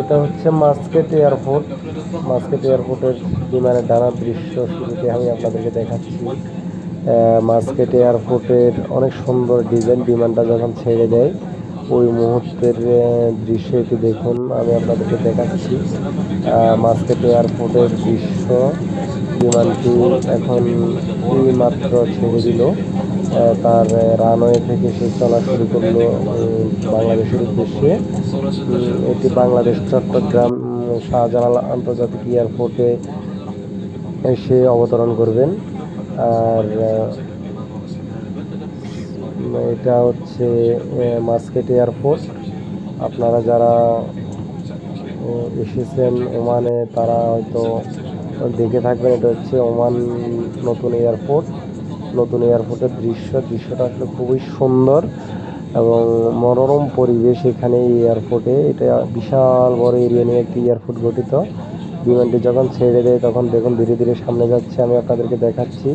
এটা হচ্ছে মাস্কেট এয়ারপোর্ট। মাস্কেট এয়ারপোর্টের বিমানের ডানার দৃশ্য শুরুতে আমি আপনাদেরকে দেখাচ্ছি। মাস্কেট এয়ারপোর্টের অনেক সুন্দর ডিজাইন, বিমানটা যখন ছেড়ে দেয় ওই মুহূর্তের দৃশ্য এটি দেখুন, আমি আপনাদেরকে দেখাচ্ছি। মাস্কেট এয়ারপোর্টের দৃশ্য, বিমানটি এখন এই মাত্র ছেড়ে দিল। তার রানওয়ে থেকে সে চলা শুরু করলো বাংলাদেশের উদ্দেশ্যে। এটি বাংলাদেশ চট্টগ্রাম শাহজালাল আন্তর্জাতিক এয়ারপোর্টে এসে অবতরণ করবেন। আর এটা হচ্ছে মাস্কেট এয়ারপোর্ট। আপনারা যারা এসেছেন ওমানে তারা হয়তো দেখে থাকবেন, এটা হচ্ছে ওমান নতুন এয়ারপোর্ট। নতুন এয়ারপোর্টের দৃশ্যটা আসলে খুবই সুন্দর এবং মনোরম পরিবেশ এখানে এই এয়ারপোর্টে। এটা বিশাল বড় এরিয়া নিয়ে একটি এয়ারপোর্ট গঠিত। বিমানটি যখন ছেড়ে দেয় তখন দেখুন ধীরে ধীরে সামনে যাচ্ছে, আমি আপনাদেরকে দেখাচ্ছি।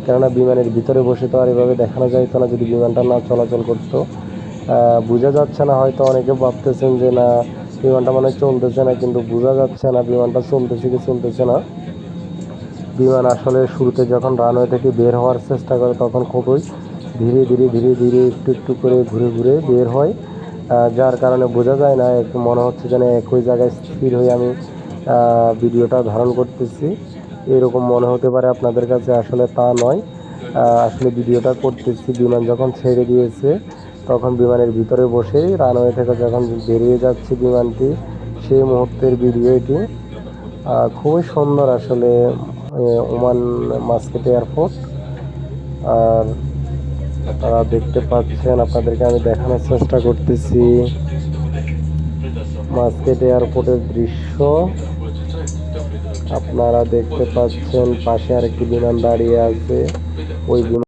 কেননা বিমানের ভিতরে বসে তো আর এভাবে দেখানো যাইতো না যদি বিমানটা না চলাচল করতো। বোঝা যাচ্ছে না, হয়তো অনেকে ভাবতেছেন যে না বিমানটা মানে চলতেছে না, কিন্তু বোঝা যাচ্ছে না বিমানটা চলতেছে কি চলতেছে না। বিমান আসলে শুরুতে যখন রানওয়ে থেকে বের হওয়ার চেষ্টা করে তখন খুবই ধীরে ধীরে ধীরে ধীরে একটু একটু করে ঘুরে ঘুরে বের হয়, যার কারণে বোঝা যায় না, একটু মনে হচ্ছে যেন একই জায়গায় স্থির হয়ে আমি ভিডিওটা ধারণ করতেছি, এরকম মনে হতে পারে আপনাদের কাছে। আসলে তা নয়, আসলে ভিডিওটা করতেছি বিমান যখন ছেড়ে দিয়েছে তখন বিমানের ভিতরে বসে রানওয়ে থেকে যখন বেরিয়ে যাচ্ছে বিমানটি সেই মুহূর্তের ভিডিও এটি। খুবই সুন্দর আসলে ওমান মাস্কেট এয়ারপোর্ট। আর আপনারা দেখতে পাচ্ছেন, আপনাদেরকে আমি দেখানোর চেষ্টা করতেছি মাস্কেট এয়ারপোর্টের দৃশ্য। আপনারা দেখতে পাচ্ছেন পাশে আরেকটি বিমান দাঁড়িয়ে আছে, ওই বিমান